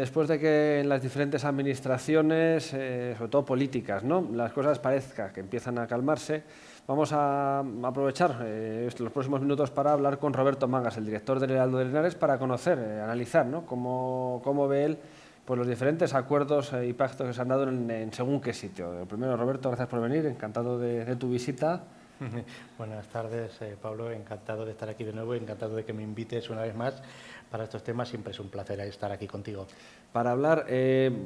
después de que en las diferentes administraciones, sobre todo políticas, ¿no?, las cosas parezca que empiezan a calmarse, vamos a aprovechar los próximos minutos para hablar con Roberto Mangas, el director del Heraldo de Linares, para conocer, analizar, ¿no?, cómo ve él pues, los diferentes acuerdos y pactos que se han dado en según qué sitio. Primero, Roberto, gracias por venir, encantado de tu visita. Buenas tardes, Pablo, encantado de estar aquí de nuevo, encantado de que me invites una vez más para estos temas, siempre es un placer estar aquí contigo. Para hablar,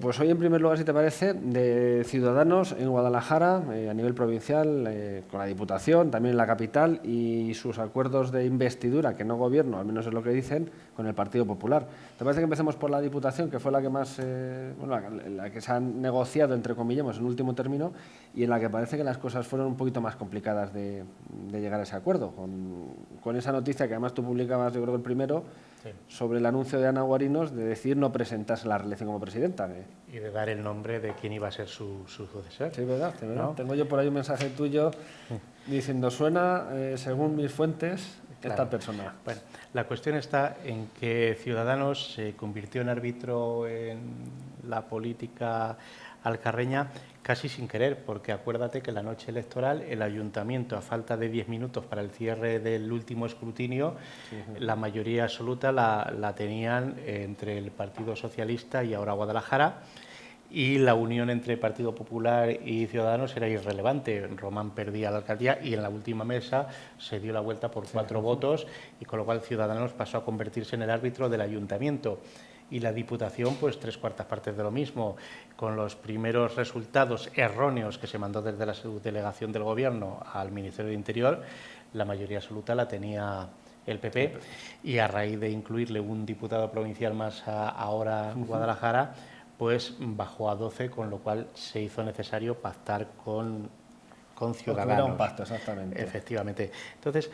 pues hoy en primer lugar, si te parece, de Ciudadanos en Guadalajara, a nivel provincial, con la Diputación, también en la capital, y sus acuerdos de investidura, que no gobierno, al menos es lo que dicen, con el Partido Popular. ¿Te parece que empecemos por la Diputación, que fue la que más, la que se ha negociado, entre comillas, en último término, y en la que parece que las cosas fueron un poquito más complicadas de llegar a ese acuerdo, con esa noticia que además tú publicabas, yo creo que el primero, sí, sobre el anuncio de Ana Guarinos de decir no presentarse a la reelección como presidenta. Y de dar el nombre de quién iba a ser su sucesor. Sí, verdad, ¿no? Tengo yo por ahí un mensaje tuyo diciendo, suena, según mis fuentes, claro, esta persona. Bueno, la cuestión está en que Ciudadanos se convirtió en árbitro en la política alcarreña casi sin querer, porque acuérdate que la noche electoral el ayuntamiento, a falta de 10 minutos para el cierre del último escrutinio, la mayoría absoluta la tenían entre el Partido Socialista y ahora Guadalajara, y la unión entre Partido Popular y Ciudadanos era irrelevante. Román perdía la alcaldía y en la última mesa se dio la vuelta por 4 votos, y con lo cual Ciudadanos pasó a convertirse en el árbitro del ayuntamiento. Y la Diputación, pues 3/4 partes de lo mismo, con los primeros resultados erróneos que se mandó desde la subdelegación del Gobierno al Ministerio de Interior, la mayoría absoluta la tenía el PP, y a raíz de incluirle un diputado provincial más ahora en Guadalajara, pues bajó a 12, con lo cual se hizo necesario pactar con Ciudadanos. Era un pacto, exactamente. Efectivamente. Entonces,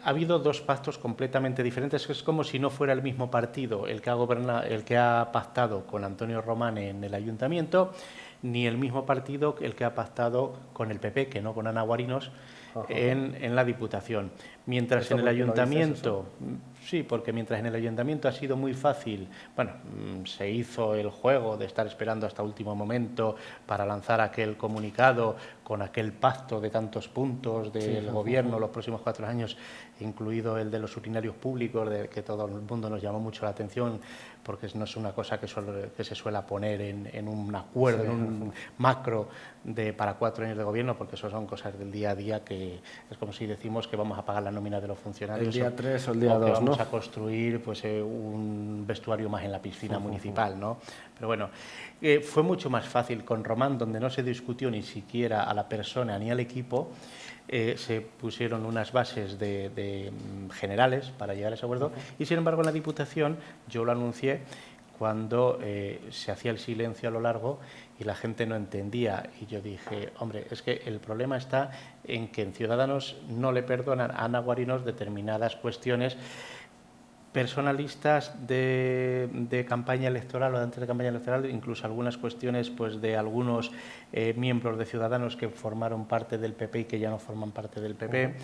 ha habido 2 pactos completamente diferentes. Es como si no fuera el mismo partido el que ha pactado con Antonio Román en el ayuntamiento, ni el mismo partido el que ha pactado con el PP, que no con Ana Guarinos, en la Diputación. Mientras en el ayuntamiento, sí, porque mientras en el ayuntamiento ha sido muy fácil, bueno, se hizo el juego de estar esperando hasta último momento para lanzar aquel comunicado con aquel pacto de tantos puntos del Gobierno los próximos 4 años, incluido el de los urinarios públicos, de que todo el mundo nos llamó mucho la atención, porque no es una cosa que se suele poner en un acuerdo, en un macro para 4 años de Gobierno, porque eso son cosas del día a día, que es como si decimos que vamos a pagar la nómina de los funcionarios el día 3 o el día 2, que vamos a construir pues un vestuario más en la piscina municipal, ¿no? Pero bueno, fue mucho más fácil con Román, donde no se discutió ni siquiera a la persona ni al equipo. Se pusieron unas bases generales para llegar a ese acuerdo, y sin embargo en la Diputación yo lo anuncié cuando se hacía el silencio a lo largo y la gente no entendía, y yo dije, hombre, es que el problema está en que en Ciudadanos no le perdonan a Ana Guarinos determinadas cuestiones personalistas de campaña electoral o de antes de campaña electoral, incluso algunas cuestiones pues de algunos miembros de Ciudadanos que formaron parte del PP y que ya no forman parte del PP.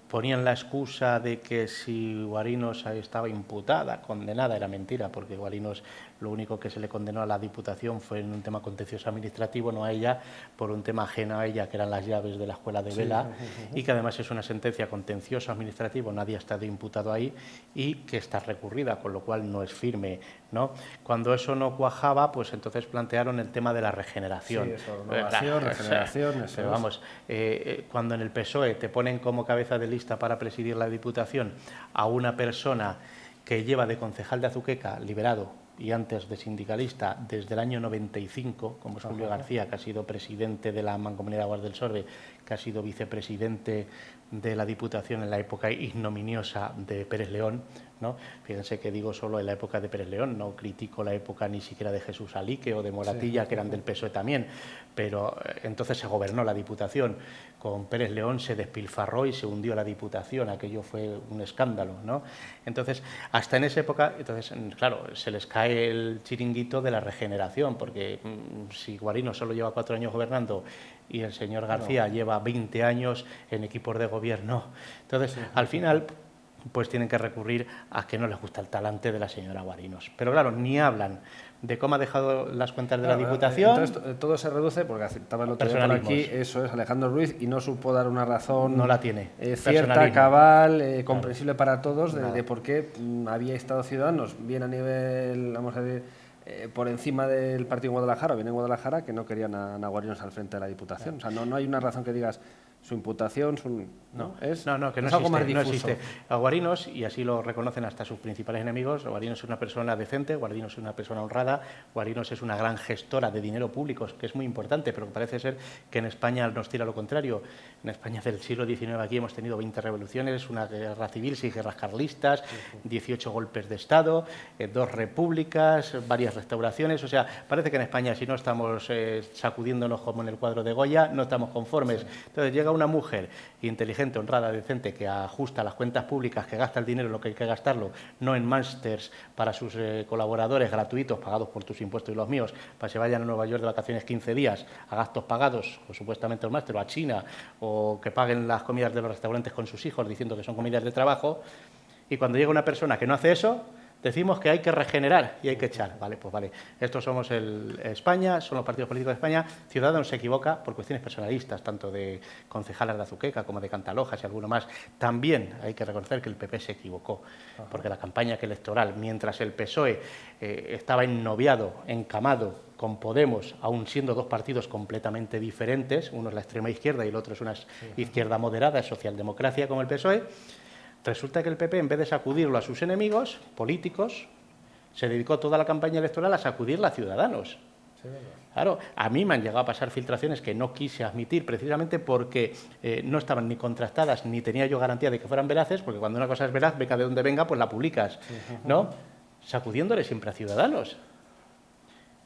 Ponían la excusa de que si Guarinos estaba imputada, condenada, era mentira, porque Guarinos lo único que se le condenó a la Diputación fue en un tema contencioso administrativo, no a ella, por un tema ajeno a ella, que eran las llaves de la escuela de vela, y que además es una sentencia contencioso administrativo, nadie ha estado imputado ahí, y que está recurrida, con lo cual no es firme, ¿no? Cuando eso no cuajaba, pues entonces plantearon el tema de la regeneración. Sí, eso, renovación, regeneración, pero vamos, cuando en el PSOE te ponen como cabeza de lista para presidir la Diputación a una persona que lleva de concejal de Azuqueca, liberado, y antes de sindicalista desde el año 95, como es Julio García, que ha sido presidente de la Mancomunidad de Aguas del Sorbe, que ha sido vicepresidente de la Diputación en la época ignominiosa de Pérez León, ¿no? Fíjense que digo solo en la época de Pérez León, no critico la época ni siquiera de Jesús Alique o de Moratilla, que eran del PSOE también, pero entonces se gobernó la Diputación. Con Pérez León se despilfarró y se hundió la Diputación, aquello fue un escándalo, ¿no? Entonces, hasta en esa época, entonces, claro, se les cae el chiringuito de la regeneración, porque si Guarinos solo lleva 4 años gobernando y el señor García lleva 20 años en equipos de gobierno, entonces, al final, pues tienen que recurrir a que no les gusta el talante de la señora Guarinos. Pero claro, ni hablan de cómo ha dejado las cuentas de la Diputación. Entonces, todo se reduce, porque estaba el otro día por aquí, eso es Alejandro Ruiz, y no supo dar una razón no la tiene, cierta, cabal, comprensible para todos, de por qué había estado Ciudadanos, bien a nivel, vamos a decir, por encima del partido en Guadalajara, o bien en Guadalajara, que no querían a Guarinos al frente de la Diputación. Claro. O sea, no hay una razón que digas su imputación, no es existe, algo más difuso. No existe. A Guarinos, y así lo reconocen hasta sus principales enemigos, Guarinos es una persona decente, Guarinos es una persona honrada, Guarinos es una gran gestora de dinero público, que es muy importante, pero parece ser que en España nos tira lo contrario. En España del siglo XIX aquí hemos tenido 20 revoluciones, una guerra civil, 6 guerras carlistas, 18 golpes de Estado, 2 repúblicas, varias restauraciones. O sea, parece que en España, si no estamos sacudiéndonos como en el cuadro de Goya, no estamos conformes. Entonces llega una mujer inteligente, honrada, decente, que ajusta las cuentas públicas, que gasta el dinero lo que hay que gastarlo, no en másters para sus colaboradores gratuitos, pagados por tus impuestos y los míos, para que se vayan a Nueva York de vacaciones 15 días, a gastos pagados, o supuestamente el máster, o a China, o que paguen las comidas de los restaurantes con sus hijos, diciendo que son comidas de trabajo. Y cuando llega una persona que no hace eso, decimos que hay que regenerar y hay que echar. Vale, pues vale. Estos somos España, son los partidos políticos de España. Ciudadanos se equivoca por cuestiones personalistas, tanto de concejalas de Azuqueca como de Cantalojas y alguno más. También hay que reconocer que el PP se equivocó, porque la campaña electoral, mientras el PSOE estaba ennoviado, encamado con Podemos, aún siendo 2 partidos completamente diferentes, uno es la extrema izquierda y el otro es una izquierda moderada, es socialdemocracia como el PSOE, resulta que el PP, en vez de sacudirlo a sus enemigos políticos, se dedicó toda la campaña electoral a sacudirla a Ciudadanos. Sí, claro, a mí me han llegado a pasar filtraciones que no quise admitir, precisamente porque no estaban ni contrastadas, ni tenía yo garantía de que fueran veraces, porque cuando una cosa es veraz, venga de donde venga, pues la publicas, ¿no? Sacudiéndole siempre a Ciudadanos.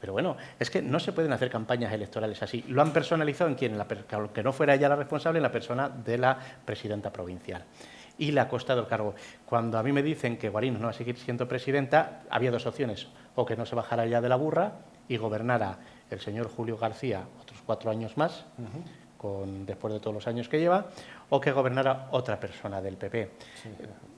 Pero bueno, es que no se pueden hacer campañas electorales así. Lo han personalizado en quién, que no fuera ella la responsable, en la persona de la presidenta provincial. Y le ha costado el cargo. Cuando a mí me dicen que Guarinos no va a seguir siendo presidenta, había 2 opciones: o que no se bajara ya de la burra y gobernara el señor Julio García otros 4 años más, después de todos los años que lleva, o que gobernara otra persona del PP. Sí.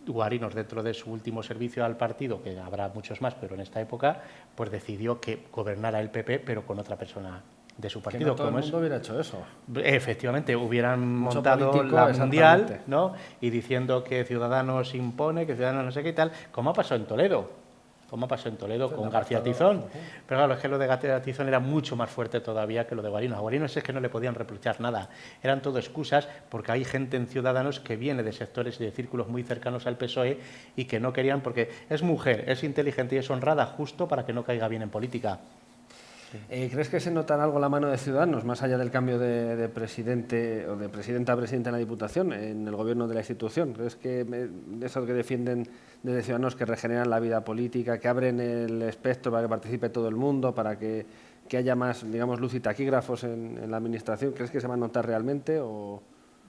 Guarinos, dentro de su último servicio al partido, que habrá muchos más, pero en esta época, pues decidió que gobernara el PP, pero con otra persona de su partido. Que no todo el mundo hubiera hecho eso. Efectivamente, hubieran montado la Mundial, ¿no? Y diciendo que Ciudadanos impone, que Ciudadanos no sé qué y tal, como ha pasado en Toledo. Como ha pasado en Toledo con García Tizón. Pero claro, es que lo de García Tizón era mucho más fuerte todavía que lo de Guarinos. A Guarinos es que no le podían reprochar nada. Eran todo excusas, porque hay gente en Ciudadanos que viene de sectores y de círculos muy cercanos al PSOE y que no querían, porque es mujer, es inteligente y es honrada, justo para que no caiga bien en política. ¿Crees que se nota algo la mano de Ciudadanos, más allá del cambio de presidente o de presidenta a presidente en la Diputación, en el gobierno de la institución? ¿Crees que de esos que defienden desde Ciudadanos, que regeneran la vida política, que abren el espectro para que participe todo el mundo, para que haya más, digamos, luz y taquígrafos en la Administración? ¿Crees que se va a notar realmente? O...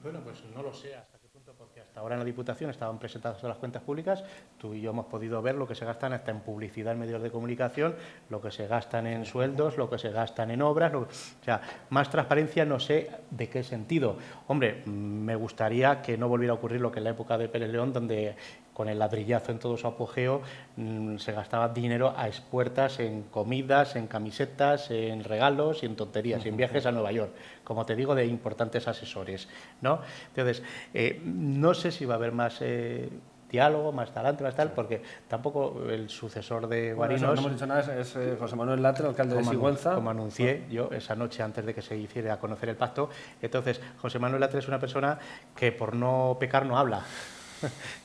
Bueno, pues no lo sé hasta qué punto, porque hasta ahora en la Diputación estaban presentadas todas las cuentas públicas. Tú y yo hemos podido ver lo que se gastan hasta en publicidad en medios de comunicación, lo que se gastan en sueldos, lo que se gastan en obras. O sea, más transparencia no sé de qué sentido. Hombre, me gustaría que no volviera a ocurrir lo que en la época de Pérez León, donde con el ladrillazo en todo su apogeo se gastaba dinero a expuertas en comidas, en camisetas, en regalos y en tonterías, y en viajes a Nueva York, como te digo, de importantes asesores, ¿no? Entonces, no sé si va a haber más diálogo, más talante, más tal, porque tampoco el sucesor de Guarinos... Bueno, no hemos dicho nada, es José Manuel Latre, alcalde de Sigüenza. Como anuncié yo esa noche antes de que se hiciera a conocer el pacto. Entonces, José Manuel Latre es una persona que por no pecar no habla.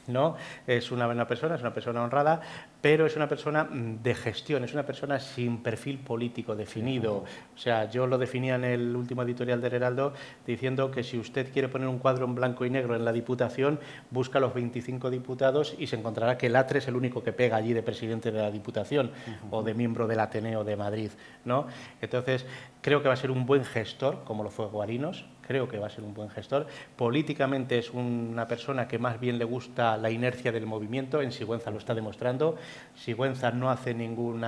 ¿No? Es una buena persona, es una persona honrada, pero es una persona de gestión, es una persona sin perfil político definido. O sea, yo lo definía en el último editorial del Heraldo diciendo que si usted quiere poner un cuadro en blanco y negro en la Diputación, busca a los 25 diputados y se encontrará que Latre es el único que pega allí de presidente de la Diputación o de miembro del Ateneo de Madrid, ¿no? Entonces, creo que va a ser un buen gestor, como lo fue Guarinos. Creo que va a ser un buen gestor. Políticamente es una persona que más bien le gusta la inercia del movimiento, en Sigüenza lo está demostrando, Sigüenza no hace ningún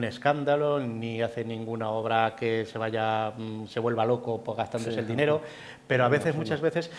escándalo, ni hace ninguna obra que se vuelva loco gastándose el dinero, pero a veces, muchas veces,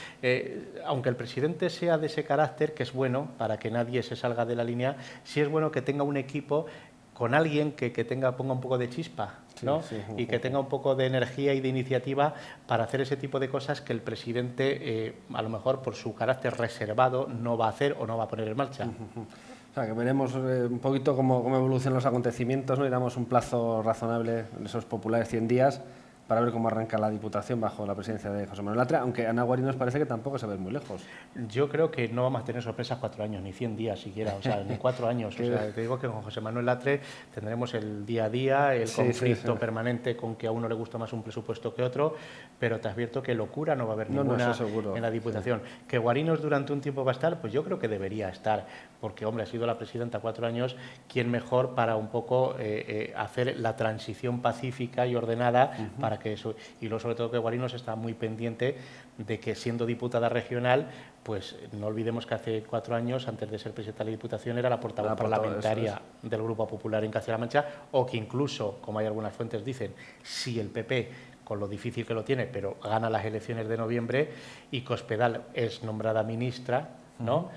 aunque el presidente sea de ese carácter, que es bueno para que nadie se salga de la línea, sí es bueno que tenga un equipo con alguien que ponga un poco de chispa, ¿no? Y que tenga un poco de energía y de iniciativa para hacer ese tipo de cosas que el presidente, a lo mejor por su carácter reservado, no va a hacer o no va a poner en marcha. O sea, que veremos un poquito cómo evolucionan los acontecimientos, ¿no? Y damos un plazo razonable en esos populares 100 días para ver cómo arranca la Diputación bajo la presidencia de José Manuel Latre, aunque Ana Guarinos parece que tampoco se ve muy lejos. Yo creo que no vamos a tener sorpresas 4 años, ni 100 días siquiera, o sea, ni 4 años. O sea, te digo que con José Manuel Latre tendremos el día a día, el conflicto permanente con que a uno le gusta más un presupuesto que otro, pero te advierto que locura no va a haber ninguna en la Diputación. Que Guarinos durante un tiempo va a estar, pues yo creo que debería estar, porque, hombre, ha sido la presidenta 4 años, ¿quién mejor para un poco hacer la transición pacífica y ordenada para que eso... Y luego, sobre todo, que Guarinos está muy pendiente de que, siendo diputada regional, pues no olvidemos que hace 4 años, antes de ser presidenta de la Diputación, era la portavoz parlamentaria del Grupo Popular en Castilla-La Mancha, o que incluso, como hay algunas fuentes dicen, si el PP, con lo difícil que lo tiene, pero gana las elecciones de noviembre y Cospedal es nombrada ministra, ¿no?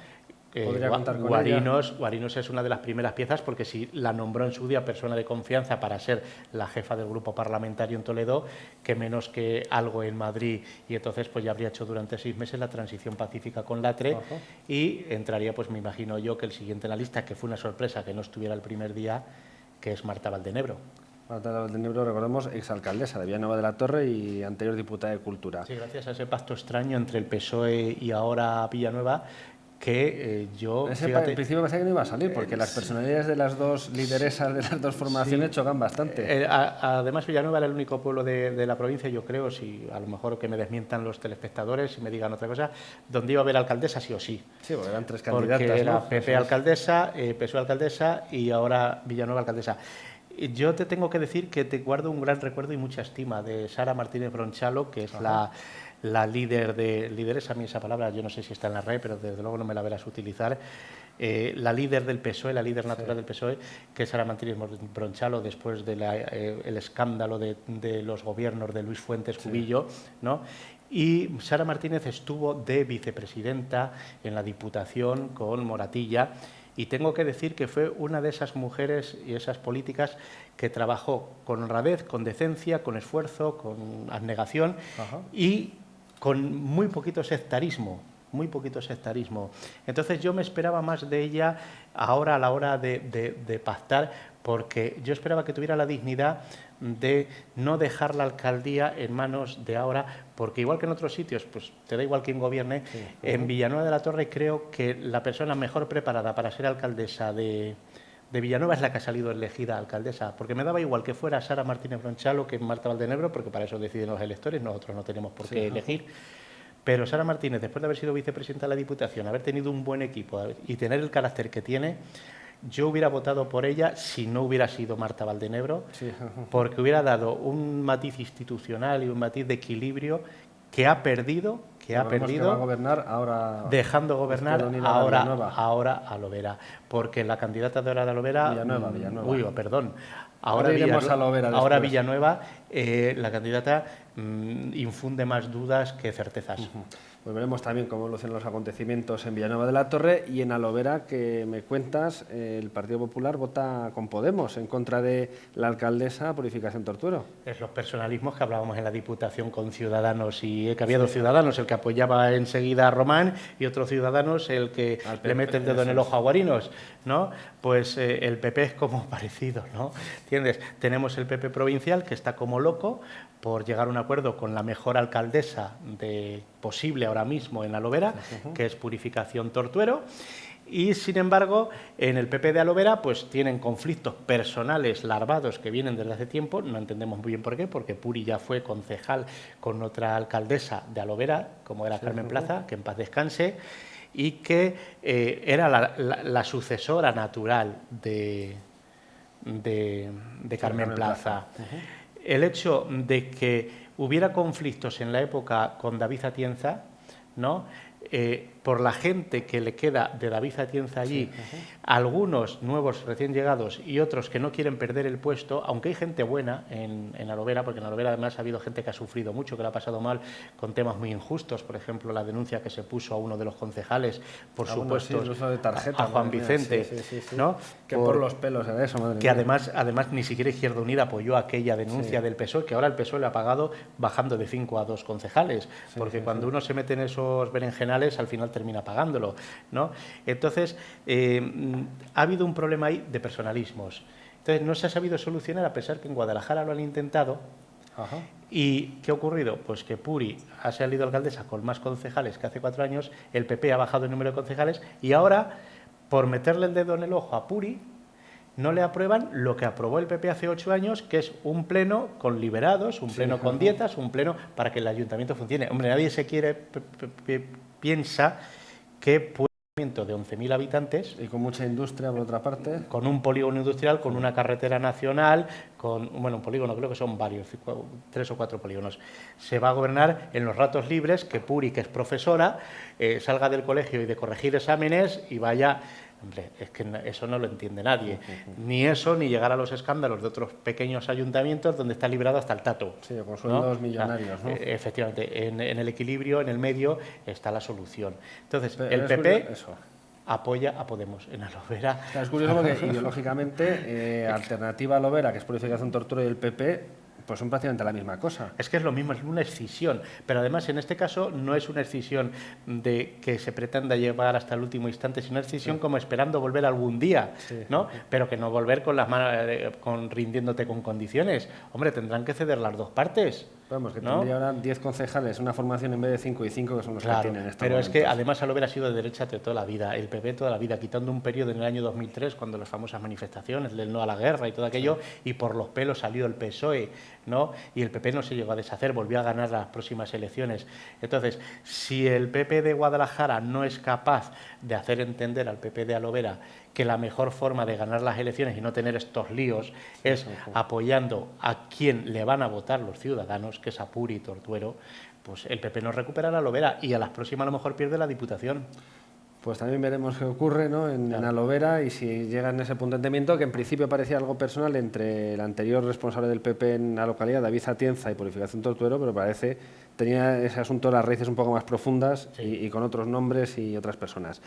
Guarinos es una de las primeras piezas, porque si la nombró en su día persona de confianza para ser la jefa del grupo parlamentario en Toledo, que menos que algo en Madrid, y entonces pues ya habría hecho durante 6 meses la transición pacífica con Latre y entraría, pues me imagino yo, que el siguiente en la lista, que fue una sorpresa que no estuviera el primer día, que es Marta Valdenebro. Marta Valdenebro, recordemos, exalcaldesa de Villanueva de la Torre y anterior diputada de Cultura. Sí, gracias a ese pacto extraño entre el PSOE y ahora Villanueva, que en principio parecía que no iba a salir, porque las personalidades de las dos lideresas de las dos formaciones chocan bastante. Además, Villanueva era el único pueblo de la provincia, yo creo, si a lo mejor que me desmientan los telespectadores y me digan otra cosa, donde iba a haber alcaldesa sí o sí. Sí, porque eran 3 candidatas. Porque era ¿no? PP alcaldesa, PSOE alcaldesa y ahora Villanueva alcaldesa. Yo te tengo que decir que te guardo un gran recuerdo y mucha estima de Sara Martínez Bronchalo, que es la líder es a mí esa palabra, yo no sé si está en la red, pero desde luego no me la verás utilizar, la líder del PSOE, la líder natural del PSOE, que es Sara Martínez Bronchalo, después del escándalo de los gobiernos de Luis Fuentes Cubillo, ¿no? Y Sara Martínez estuvo de vicepresidenta en la Diputación con Moratilla, y tengo que decir que fue una de esas mujeres y esas políticas que trabajó con honradez, con decencia, con esfuerzo, con abnegación y con muy poquito sectarismo. Entonces yo me esperaba más de ella ahora a la hora de pactar, porque yo esperaba que tuviera la dignidad de no dejar la alcaldía en manos de ahora, porque igual que en otros sitios, pues te da igual quién gobierne, en Villanueva de la Torre creo que la persona mejor preparada para ser alcaldesa de Villanueva es la que ha salido elegida alcaldesa, porque me daba igual que fuera Sara Martínez Bronchalo que Marta Valdenebro, porque para eso deciden los electores, nosotros no tenemos por qué elegir. Pero Sara Martínez, después de haber sido vicepresidenta de la Diputación, haber tenido un buen equipo y tener el carácter que tiene, yo hubiera votado por ella si no hubiera sido Marta Valdenebro, porque hubiera dado un matiz institucional y un matiz de equilibrio que ha perdido, que va a gobernar ahora, dejando gobernar ahora a Lovera, porque la candidata de ahora de Lovera... Villanueva. Ahora iremos a Lovera después. Ahora Villanueva, la candidata infunde más dudas que certezas. Pues veremos también cómo evolucionan los acontecimientos en Villanueva de la Torre y en Alovera, que me cuentas, el Partido Popular vota con Podemos en contra de la alcaldesa Purificación Tortuero. Es los personalismos que hablábamos en la Diputación con Ciudadanos, y que había 2 ciudadanos, el que apoyaba enseguida a Román y otros ciudadanos el que le mete el dedo en el ojo a Guarinos, ¿no? Pues el PP es como parecido, ¿no? ¿Entiendes? Tenemos el PP provincial, que está como loco por llegar a un acuerdo con la mejor alcaldesa posible ahora mismo en Alovera, que es Purificación Tortuero, y sin embargo en el PP de Alovera pues tienen conflictos personales larvados que vienen desde hace tiempo, no entendemos muy bien por qué, porque Puri ya fue concejal con otra alcaldesa de Alovera, como era Carmen Plaza, que en paz descanse, y que era la sucesora natural de Carmen Plaza. El hecho de que hubiera conflictos en la época con David Atienza, ¿no? por la gente que le queda de David Atienza allí, algunos nuevos recién llegados y otros que no quieren perder el puesto, aunque hay gente buena en Alovera, porque en Alovera además ha habido gente que ha sufrido mucho, que lo ha pasado mal con temas muy injustos, por ejemplo, la denuncia que se puso a uno de los concejales por supuestos el uso de tarjeta, a Juan Vicente, ¿no? Que por los pelos era eso, madre que mía. además ni siquiera Izquierda Unida apoyó aquella denuncia del PSOE, que ahora el PSOE le ha pagado bajando de 5 a 2 concejales, porque cuando uno se mete en esos berenjenales al final termina pagándolo, ¿no? Entonces, ha habido un problema ahí de personalismos. Entonces, no se ha sabido solucionar, a pesar que en Guadalajara lo han intentado. ¿Y qué ha ocurrido? Pues que Puri ha salido alcaldesa con más concejales que hace 4 años, el PP ha bajado el número de concejales y ahora, por meterle el dedo en el ojo a Puri, no le aprueban lo que aprobó el PP hace 8 años, que es un pleno con liberados, un pleno con dietas, un pleno para que el ayuntamiento funcione. Hombre, nadie piensa que de 11.000 habitantes. Y con mucha industria, por otra parte. Con un polígono industrial, con una carretera nacional, un polígono, creo que son varios, 3 o 4 polígonos. Se va a gobernar en los ratos libres, que Puri, que es profesora, salga del colegio y de corregir exámenes y vaya... Hombre, es que eso no lo entiende nadie. Ni eso, ni llegar a los escándalos de otros pequeños ayuntamientos donde está librado hasta el tato. Sí, con sueldos millonarios, ¿no? Efectivamente, en el equilibrio, en el medio, está la solución. Entonces, el PP apoya a Podemos en Alovera. Es curioso porque ideológicamente, alternativa a Alovera, que es Purificación Tortura, y el PP... pues son prácticamente la misma cosa. Es que es lo mismo, es una escisión, pero además en este caso no es una escisión de que se pretenda llevar hasta el último instante, sino una escisión como esperando volver algún día, ¿no? Pero que no volver con las manos, rindiéndote con condiciones. Hombre, tendrán que ceder las dos partes. Vamos, que tendría ahora 10 concejales, una formación en vez de 5 y 5, que son los que tienen estos pero momentos. Es que además Alovera ha sido de derecha de toda la vida, el PP toda la vida, quitando un periodo en el año 2003, cuando las famosas manifestaciones del no a la guerra y todo aquello, y por los pelos salió el PSOE, ¿no? Y el PP no se llegó a deshacer, volvió a ganar las próximas elecciones. Entonces, si el PP de Guadalajara no es capaz de hacer entender al PP de Alovera que la mejor forma de ganar las elecciones y no tener estos líos es apoyando a quien le van a votar los ciudadanos, que es a Puri y Tortuero, pues el PP no recupera la Alovera y a las próximas a lo mejor pierde la Diputación. Pues también veremos qué ocurre, ¿no? en Alovera, y si llega en ese planteamiento, que en principio parecía algo personal entre el anterior responsable del PP en la localidad, David Atienza, y Purificación Tortuero, pero parece tenía ese asunto las raíces un poco más profundas y con otros nombres y otras personas.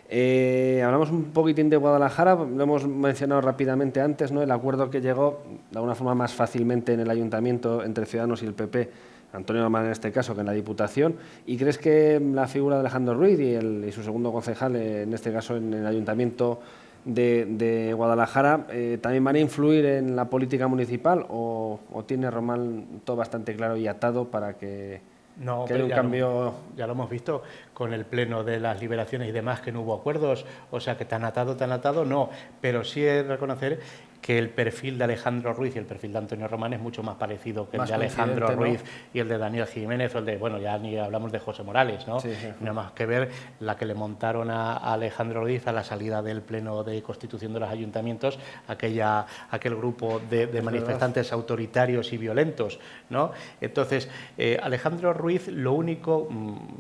Hablamos un poquitín de Guadalajara, lo hemos mencionado rápidamente antes, ¿no? El acuerdo que llegó de alguna forma más fácilmente en el ayuntamiento entre Ciudadanos y el PP, Antonio Román en este caso, que en la Diputación. ¿Y crees que la figura de Alejandro Ruiz y su segundo concejal, en este caso en el Ayuntamiento de Guadalajara, también van a influir en la política municipal o tiene Román todo bastante claro y atado para que haya un cambio? Ya lo hemos visto con el pleno de las liberaciones y demás, que no hubo acuerdos, o sea que tan atado no, pero sí es reconocer que el perfil de Alejandro Ruiz y el perfil de Antonio Román es mucho más parecido que el de Alejandro Ruiz, ¿no? Y el de Daniel Jiménez, o el de, bueno, ya ni hablamos de José Morales, ¿no? Nada más que ver la que le montaron a Alejandro Ruiz a la salida del pleno de constitución de los ayuntamientos, aquel grupo de manifestantes autoritarios y violentos, ¿no? Entonces, Alejandro Ruiz, lo único,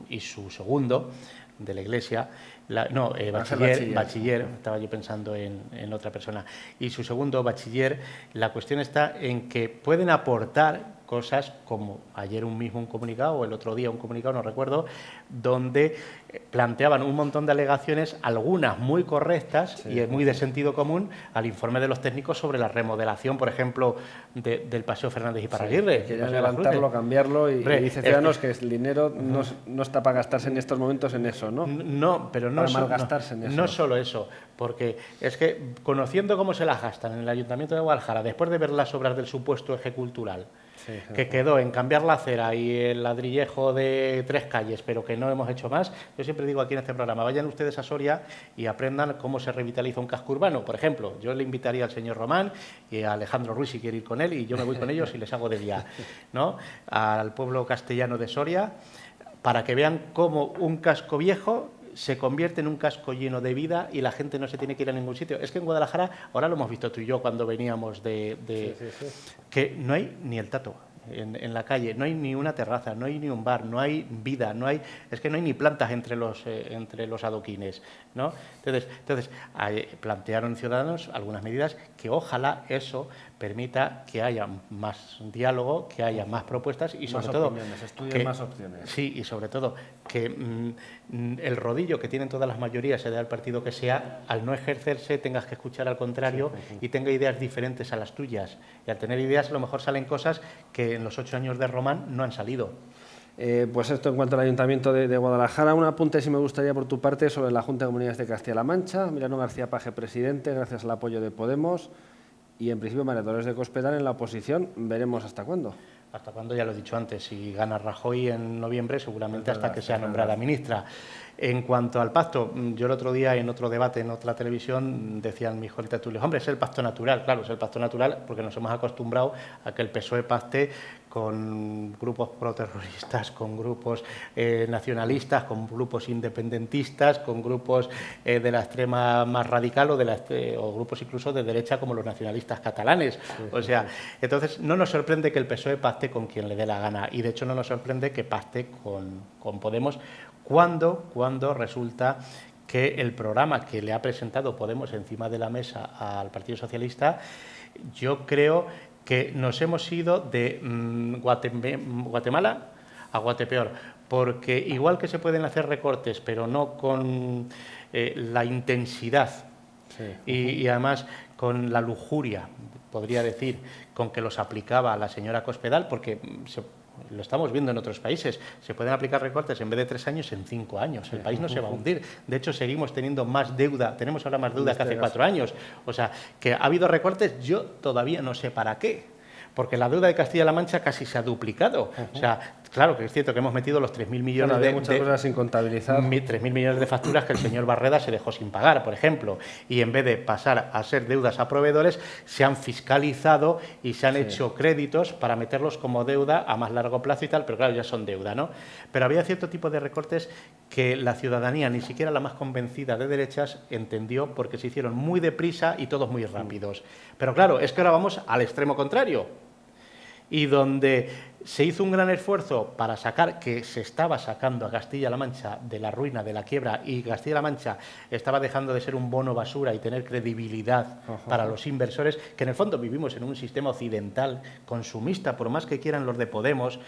y su segundo de la Iglesia, bachiller, estaba yo pensando en otra persona, y su segundo, bachiller, la cuestión está en que pueden aportar cosas como ayer un comunicado o el otro día un comunicado, no recuerdo, donde planteaban un montón de alegaciones, algunas muy correctas y muy de sentido común, al informe de los técnicos sobre la remodelación, por ejemplo, del Paseo Fernández y Parraguirre. Querían levantarlo, cambiarlo y dice Ciudadanos que el dinero no está para gastarse en estos momentos en eso, ¿no? No, pero no malgastarse en eso. No solo eso, porque es que conociendo cómo se las gastan en el Ayuntamiento de Guadalajara, después de ver las obras del supuesto eje cultural, que quedó en cambiar la acera y el ladrillejo de 3 calles, pero que no hemos hecho más. Yo siempre digo aquí en este programa, vayan ustedes a Soria y aprendan cómo se revitaliza un casco urbano. Por ejemplo, yo le invitaría al señor Román y a Alejandro Ruiz si quiere ir con él, y yo me voy con ellos y les hago de guía, ¿no? Al pueblo castellano de Soria, para que vean cómo un casco viejo se convierte en un casco lleno de vida y la gente no se tiene que ir a ningún sitio. Es que en Guadalajara, ahora lo hemos visto tú y yo cuando veníamos que no hay ni el tato. en la calle, no hay ni una terraza, no hay ni un bar, no hay vida, es que no hay ni plantas entre los adoquines, ¿no? Entonces plantearon Ciudadanos algunas medidas que ojalá eso permita que haya más diálogo, que haya más propuestas y sobre todo más opciones. Sí, y sobre todo que el rodillo que tienen todas las mayorías, sea del partido que sea, al no ejercerse tengas que escuchar al contrario y tenga ideas diferentes a las tuyas. Y al tener ideas a lo mejor salen cosas que en los 8 años de Román no han salido. Pues esto en cuanto al Ayuntamiento de Guadalajara. Un apunte, si me gustaría, por tu parte, sobre la Junta de Comunidades de Castilla-La Mancha. Emiliano García Paje, presidente, gracias al apoyo de Podemos. Y, en principio, María Dolores de Cospedal en la oposición. Veremos hasta cuándo. Hasta cuándo, ya lo he dicho antes, si gana Rajoy en noviembre, seguramente hasta que sea nombrada ministra. En cuanto al pacto, yo el otro día en otro debate en otra televisión decían mis contertulios, hombre, es el pacto natural. Claro, es el pacto natural porque nos hemos acostumbrado a que el PSOE pacte con grupos proterroristas, con grupos nacionalistas, con grupos independentistas, con grupos de la extrema más radical o grupos incluso de derecha como los nacionalistas catalanes. O sea, entonces no nos sorprende que el PSOE pacte con quien le dé la gana y de hecho no nos sorprende que pacte con Podemos cuando resulta que el programa que le ha presentado Podemos encima de la mesa al Partido Socialista, yo creo que nos hemos ido de Guatemala a Guatepeor, porque igual que se pueden hacer recortes, pero no con la intensidad y además con la lujuria, podría decir, con que los aplicaba la señora Cospedal, porque lo estamos viendo en otros países, se pueden aplicar recortes en vez de 3 años en 5 años, el país no se va a hundir, de hecho seguimos teniendo más deuda, tenemos ahora más deuda que hace 4 años, o sea, que ha habido recortes, yo todavía no sé para qué, porque la deuda de Castilla-La Mancha casi se ha duplicado, o sea, claro que es cierto que hemos metido los 3.000 millones de muchas cosas sin contabilizar. 3.000 millones de facturas que el señor Barreda se dejó sin pagar, por ejemplo, y en vez de pasar a ser deudas a proveedores, se han fiscalizado y se han hecho créditos para meterlos como deuda a más largo plazo y tal, pero claro, ya son deuda, ¿no? Pero había cierto tipo de recortes que la ciudadanía, ni siquiera la más convencida de derechas, entendió porque se hicieron muy deprisa y todos muy rápidos. Pero claro, es que ahora vamos al extremo contrario. Y donde se hizo un gran esfuerzo para sacar, que se estaba sacando a Castilla-La Mancha de la ruina, de la quiebra, y Castilla-La Mancha estaba dejando de ser un bono basura y tener credibilidad para los inversores, que en el fondo vivimos en un sistema occidental consumista, por más que quieran los de Podemos,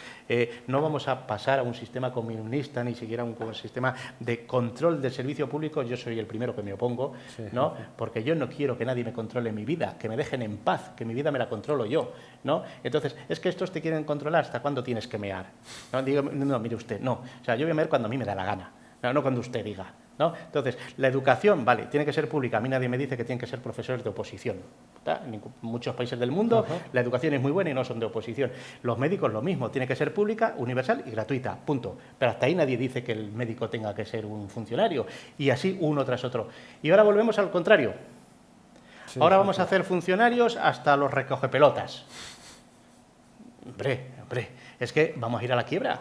no vamos a pasar a un sistema comunista, ni siquiera a un sistema de control del servicio público. Yo soy el primero que me opongo, ¿no? Porque yo no quiero que nadie me controle mi vida, que me dejen en paz, que mi vida me la controlo yo, ¿no? Entonces, es que estos te quieren controlar hasta cuándo tienes que mear. No, digo, no, mire usted, no. O sea, yo voy a mear cuando a mí me da la gana, no cuando usted diga, ¿no? Entonces, la educación, vale, tiene que ser pública. A mí nadie me dice que tienen que ser profesores de oposición. En muchos países del mundo la educación es muy buena y no son de oposición. Los médicos lo mismo, tiene que ser pública, universal y gratuita, punto. Pero hasta ahí nadie dice que el médico tenga que ser un funcionario. Y así uno tras otro. Y ahora volvemos al contrario. Ahora vamos a hacer funcionarios hasta los recogepelotas. Hombre, es que vamos a ir a la quiebra.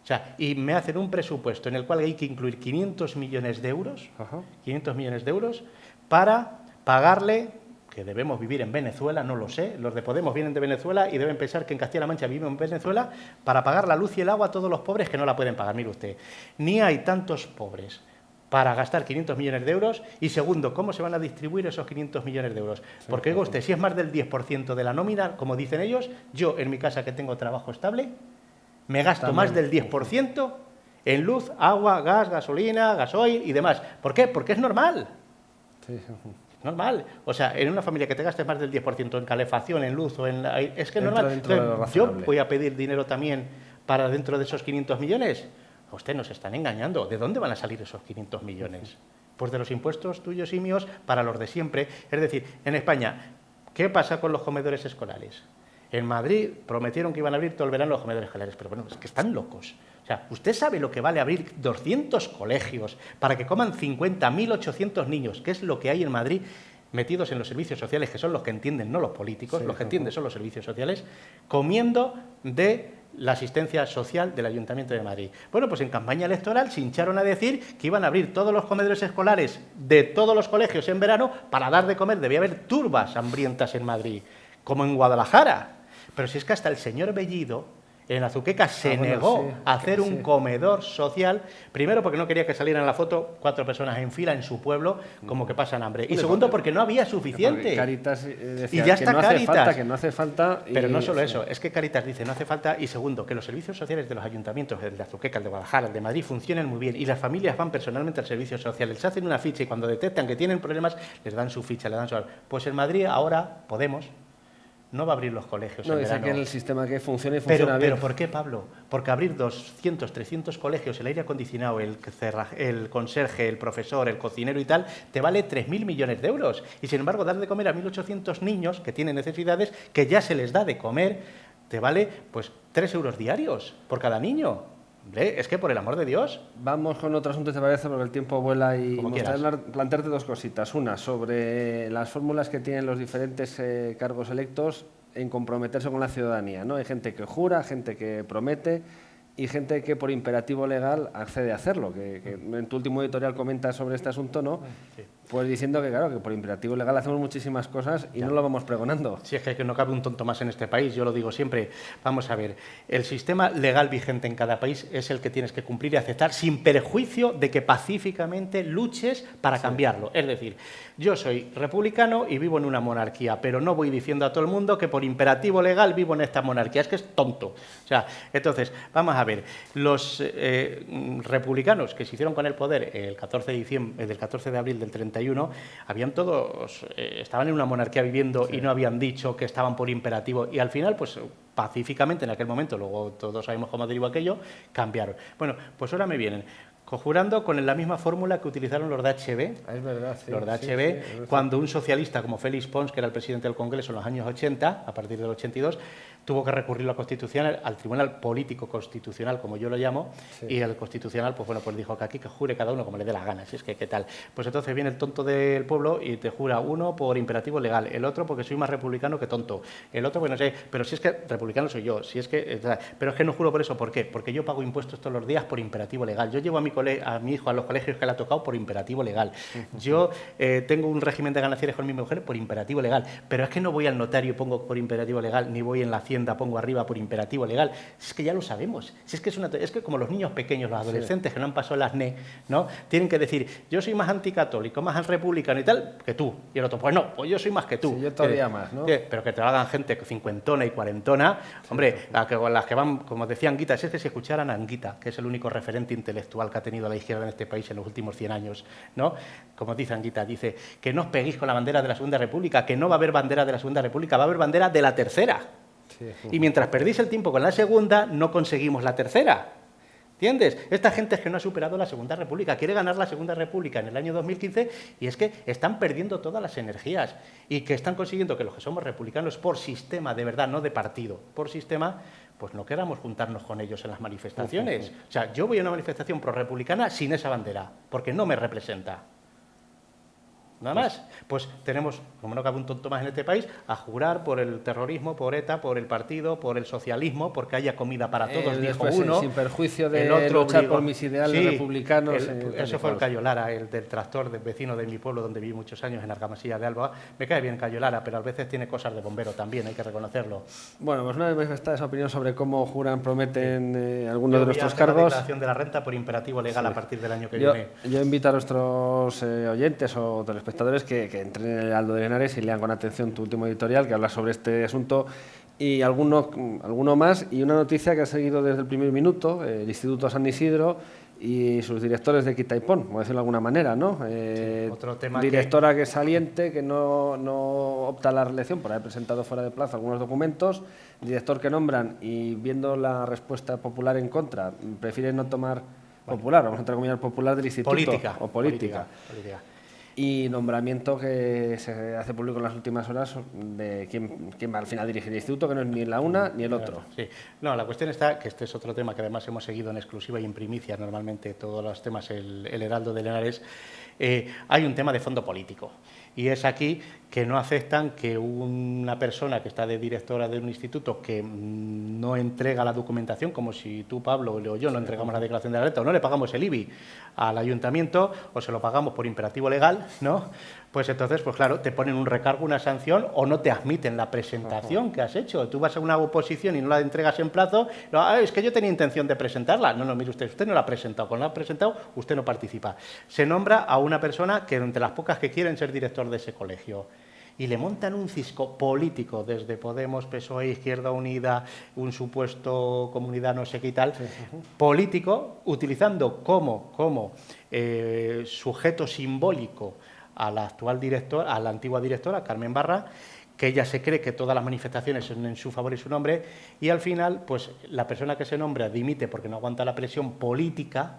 O sea, y me hacen un presupuesto en el cual hay que incluir 500 millones de euros, 500 millones de euros, para pagarle, que debemos vivir en Venezuela, no lo sé, los de Podemos vienen de Venezuela y deben pensar que en Castilla-La Mancha vivimos en Venezuela, para pagar la luz y el agua a todos los pobres que no la pueden pagar. Mire usted, ni hay tantos pobres para gastar 500 millones de euros, y segundo, ¿cómo se van a distribuir esos 500 millones de euros? Porque, oiga usted, si es más del 10% de la nómina, como dicen ellos, yo en mi casa que tengo trabajo estable, me gasto más del 10% en luz, agua, gas, gasolina, gasoil y demás. ¿Por qué? Porque es normal. Normal. O sea, en una familia que te gastes más del 10% en calefacción, en luz o en... Es que es normal. Entonces, yo voy a pedir dinero también para dentro de esos 500 millones. A usted nos están engañando. ¿De dónde van a salir esos 500 millones? Pues de los impuestos tuyos y míos para los de siempre. Es decir, en España, ¿qué pasa con los comedores escolares? En Madrid prometieron que iban a abrir todo el verano los comedores escolares, pero bueno, es que están locos. O sea, ¿usted sabe lo que vale abrir 200 colegios para que coman 50.800 niños, que es lo que hay en Madrid, metidos en los servicios sociales, que son los que entienden, no los políticos, los que entienden son los servicios sociales, comiendo de la asistencia social del Ayuntamiento de Madrid? Bueno, pues en campaña electoral se hincharon a decir que iban a abrir todos los comedores escolares de todos los colegios en verano para dar de comer. Debía haber turbas hambrientas en Madrid, como en Guadalajara. Pero si es que hasta el señor Bellido, en Azuqueca, se negó sí, a hacer un sí. comedor social, primero porque no quería que salieran en la foto 4 personas en fila en su pueblo como que pasan hambre. Y segundo porque no había suficiente. Porque Cáritas decía Y ya está que no hace Cáritas. falta, que no hace falta. Pero no solo sí. eso, es que Cáritas dice no hace falta. Y segundo, que los servicios sociales de los ayuntamientos, el de Azuqueca, el de Guadalajara, el de Madrid, funcionan muy bien. Y las familias van personalmente al servicio social. Les hacen una ficha y cuando detectan que tienen problemas, les dan su ficha, les dan su... Pues en Madrid ahora Podemos no va a abrir los colegios No, en dice verano. que el sistema que funciona y funciona bien. Pero ¿por qué, Pablo? Porque abrir 200, 300 colegios, el aire acondicionado, el conserje, el profesor, el cocinero y tal, te vale 3.000 millones de euros. Y sin embargo, dar de comer a 1.800 niños que tienen necesidades, que ya se les da de comer, te vale pues 3 euros diarios por cada niño. Hombre, es que por el amor de Dios. Vamos con otro asunto, ¿te parece? Porque el tiempo vuela y Como me gustaría quieras. plantearte dos cositas. Una, sobre las fórmulas que tienen los diferentes cargos electos en comprometerse con la ciudadanía, ¿no? Hay gente que jura, gente que promete y gente que por imperativo legal accede a hacerlo. Que en tu último editorial comentas sobre este asunto, ¿no? Sí. Pues diciendo que, claro, que por imperativo legal hacemos muchísimas cosas y no lo vamos pregonando. Si es que no cabe un tonto más en este país, yo lo digo siempre. Vamos a ver, el sistema legal vigente en cada país es el que tienes que cumplir y aceptar sin perjuicio de que pacíficamente luches para cambiarlo. Es decir, yo soy republicano y vivo en una monarquía, pero no voy diciendo a todo el mundo que por imperativo legal vivo en esta monarquía. Es que es tonto. O sea, entonces, vamos a ver, los republicanos que se hicieron con el poder el 14 de diciembre, del 14 de abril del 31, habían todos, estaban en una monarquía viviendo y no habían dicho que estaban por imperativo y al final, pues pacíficamente en aquel momento, luego todos sabemos cómo derivó aquello, cambiaron. Bueno, pues ahora me vienen conjurando con la misma fórmula que utilizaron los de HB. Es verdad, sí. Los de sí, HB, sí, cuando un socialista como Félix Pons, que era el presidente del Congreso en los años 80, a partir del 82, tuvo que recurrir a la Constitucional, al Tribunal Político Constitucional, como yo lo llamo, y el Constitucional, pues bueno, pues dijo que aquí que jure cada uno como le dé la gana, si es que qué tal. Pues entonces viene el tonto del pueblo y te jura uno por imperativo legal, el otro porque soy más republicano que tonto, el otro pues no sé, pero si es que republicano soy yo, si es que, pero es que no juro por eso, ¿por qué? Porque yo pago impuestos todos los días por imperativo legal, yo llevo a mi hijo a los colegios que le ha tocado por imperativo legal, yo tengo un régimen de gananciales con mi mujer por imperativo legal, pero es que no voy al notario y pongo por imperativo legal, ni voy en la hacienda pongo arriba por imperativo legal, es que ya lo sabemos, si es que es que como los niños pequeños, los adolescentes que no han pasado las NE, ¿no? Tienen que decir, yo soy más anticatólico, más republicano y tal, que tú, y el otro, pues no, pues yo soy más que tú. Sí, yo todavía más, ¿no? Pero que te lo hagan gente cincuentona y cuarentona, hombre, las que van, como decía Anguita, es que si escucharan a Anguita, que es el único referente intelectual que ha tenido la izquierda en este país en los últimos 100 años, ¿no? Como dice Anguita, dice, que no os peguéis con la bandera de la Segunda República, que no va a haber bandera de la Segunda República, va a haber bandera de la Tercera. Sí. Y mientras perdéis el tiempo con la segunda, no conseguimos la tercera. ¿Entiendes? Esta gente es que no ha superado la Segunda República, quiere ganar la Segunda República en el año 2015 y es que están perdiendo todas las energías y que están consiguiendo que los que somos republicanos por sistema, de verdad, no de partido, por sistema, pues no queramos juntarnos con ellos en las manifestaciones. O sea, yo voy a una manifestación pro-republicana sin esa bandera, porque no me representa. Nada más. Pues tenemos, como no cabe un tonto más en este país, a jurar por el terrorismo, por ETA, por el partido, por el socialismo, porque haya comida para todos, dijo Después, uno. sin perjuicio de el otro luchar obligó. por mis ideales republicanos. Eso fue el Cayo Lara, el del tractor del vecino de mi pueblo, donde viví muchos años, en Argamasilla de Alba. Me cae bien Cayo Lara, pero a veces tiene cosas de bombero también, hay que reconocerlo. Bueno, pues una vez manifestada esa opinión sobre cómo juran, prometen algunos de nuestros La cargos. declaración de la renta por imperativo legal a partir del año que viene. Yo invito a nuestros oyentes o telespectadores que entren en el Heraldo de Henares y lean con atención tu último editorial que habla sobre este asunto y alguno más y una noticia que ha seguido desde el primer minuto el Instituto San Isidro y sus directores de quita y pon, por decirlo de alguna manera, ¿no? Otro tema directora que es saliente, que no opta a la reelección por haber presentado fuera de plazo algunos documentos, director que nombran y viendo la respuesta popular en contra, prefiere no tomar popular, vamos a entrecomillar popular del instituto. Política. Y nombramiento que se hace público en las últimas horas de quién va al final a dirigir el instituto, que no es ni la una ni el otro. Sí. No, la cuestión está, que este es otro tema que además hemos seguido en exclusiva y en primicia, normalmente todos los temas, el Heraldo de Henares, hay un tema de fondo político. Y es aquí que no aceptan que una persona que está de directora de un instituto que no entrega la documentación, como si tú, Pablo, o yo no entregamos la declaración de la renta, o no le pagamos el IBI al ayuntamiento, o se lo pagamos por imperativo legal, ¿no? Pues entonces, pues claro, te ponen un recargo, una sanción, o no te admiten la presentación que has hecho. Tú vas a una oposición y no la entregas en plazo, no, es que yo tenía intención de presentarla. No, mire usted no la ha presentado. Cuando la ha presentado, usted no participa. Se nombra a una persona que entre las pocas que quieren ser director de ese colegio. Y le montan un cisco político desde Podemos, PSOE, Izquierda Unida, un supuesto comunidad no sé qué y tal, político, utilizando como sujeto simbólico a la actual directora, a la antigua directora, Carmen Barra, que ella se cree que todas las manifestaciones son en su favor y su nombre, y al final, pues la persona que se nombra dimite porque no aguanta la presión política,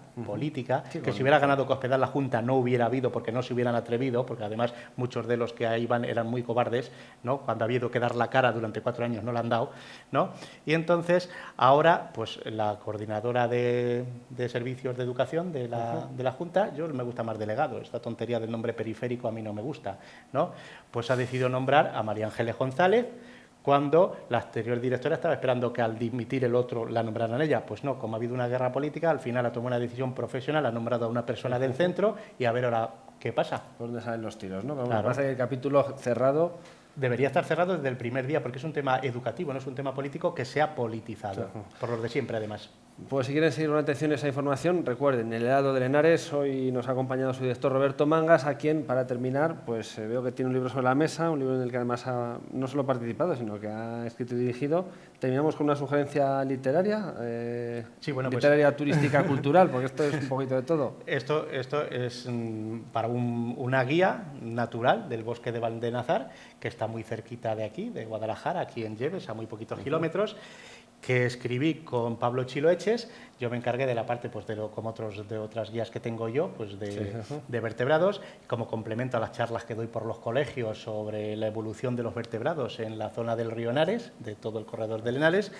sí, que si hubiera ganado Cospedal la Junta no hubiera habido porque no se hubieran atrevido, porque además muchos de los que ahí van eran muy cobardes, ¿no? Cuando ha habido que dar la cara durante 4 años no la han dado, ¿no? Y entonces, ahora, pues la coordinadora de servicios de educación de la Junta, yo me gusta más delegado, esta tontería del nombre periférico a mí no me gusta, ¿no? Pues ha decidido nombrar a María Ángeles González, cuando la anterior directora estaba esperando que al dimitir el otro la nombraran a ella. Pues no, como ha habido una guerra política, al final ha tomado una decisión profesional, ha nombrado a una persona del centro y a ver ahora qué pasa. ¿Por dónde salen los tiros, no? Claro. Me parece que el capítulo cerrado... Debería estar cerrado desde el primer día, porque es un tema educativo, no es un tema político que sea politizado, por los de siempre además. Pues si quieren seguir con atención esa información, recuerden, el Heraldo de Henares, hoy nos ha acompañado su director Roberto Mangas, a quien, para terminar, pues veo que tiene un libro sobre la mesa, un libro en el que además ha no solo participado, sino que ha escrito y dirigido. Terminamos con una sugerencia literaria, sí, bueno, literaria, pues, turística, cultural, porque esto es un poquito de todo. Esto es para una guía natural del bosque de Valdenazar, que está muy cerquita de aquí, de Guadalajara, aquí en Lleves, a muy poquitos kilómetros, que escribí con Pablo Chiloeches. Yo me encargué de la parte, pues, como de otras guías que tengo yo, pues de vertebrados, como complemento a las charlas que doy por los colegios sobre la evolución de los vertebrados en la zona del río Henares, de todo el corredor del Henares,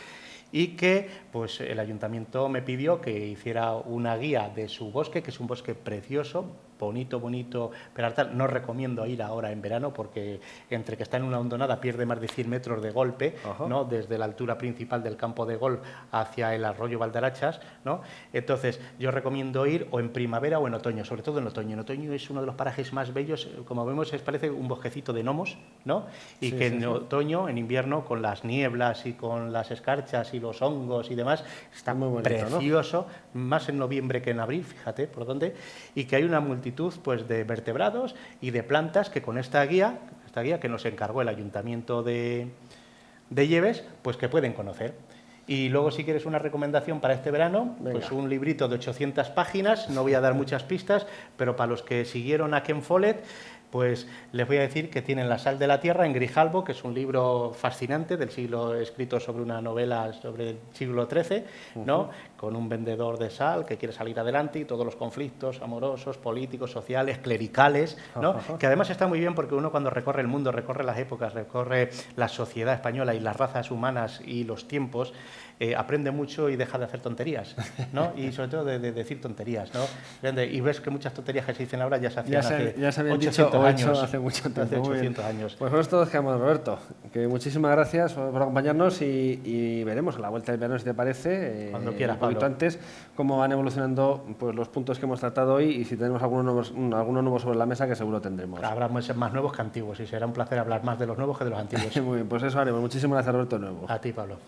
y que pues el ayuntamiento me pidió que hiciera una guía de su bosque, que es un bosque precioso, bonito, pero no recomiendo ir ahora en verano porque entre que está en una hondonada pierde más de 100 metros de golpe, ¿no? Desde la altura principal del campo de golf hacia el arroyo Valdarachas, ¿no? Entonces yo recomiendo ir o en primavera o en otoño, sobre todo en otoño. En otoño es uno de los parajes más bellos, como vemos parece un bosquecito de gnomos, ¿no? Y que en otoño, en invierno, con las nieblas y con las escarchas y los hongos y demás, está muy bonito, precioso, ¿no? Más en noviembre que en abril, fíjate por dónde, y que hay una multitud, pues, de vertebrados y de plantas que con esta guía que nos encargó el Ayuntamiento de Lleves, pues que pueden conocer. Y luego, si quieres una recomendación para este verano, pues un librito de 800 páginas, no voy a dar muchas pistas, pero para los que siguieron a Ken Follett, pues les voy a decir que tienen La sal de la tierra en Grijalbo, que es un libro fascinante del siglo, escrito sobre una novela sobre el siglo XIII, ¿no? Con un vendedor de sal que quiere salir adelante y todos los conflictos amorosos, políticos, sociales, clericales, ¿no? Que además está muy bien porque uno, cuando recorre el mundo, recorre las épocas, recorre la sociedad española y las razas humanas y los tiempos, aprende mucho y deja de hacer tonterías, ¿no? Y sobre todo de decir tonterías, ¿no? Y ves que muchas tonterías que se dicen ahora ya se hacían hace 800 años. Hace mucho tiempo. Hace 800 años. Pues con esto nos quedamos, Roberto. Que muchísimas gracias por acompañarnos y veremos a la vuelta del verano, si te parece, cuando quieras, un poquito antes, cómo van evolucionando, pues, los puntos que hemos tratado hoy y si tenemos algunos nuevos sobre la mesa, que seguro tendremos. Habrá más nuevos que antiguos y será un placer hablar más de los nuevos que de los antiguos. Muy bien, pues eso haremos. Muchísimas gracias, Roberto, de nuevo. A ti, Pablo.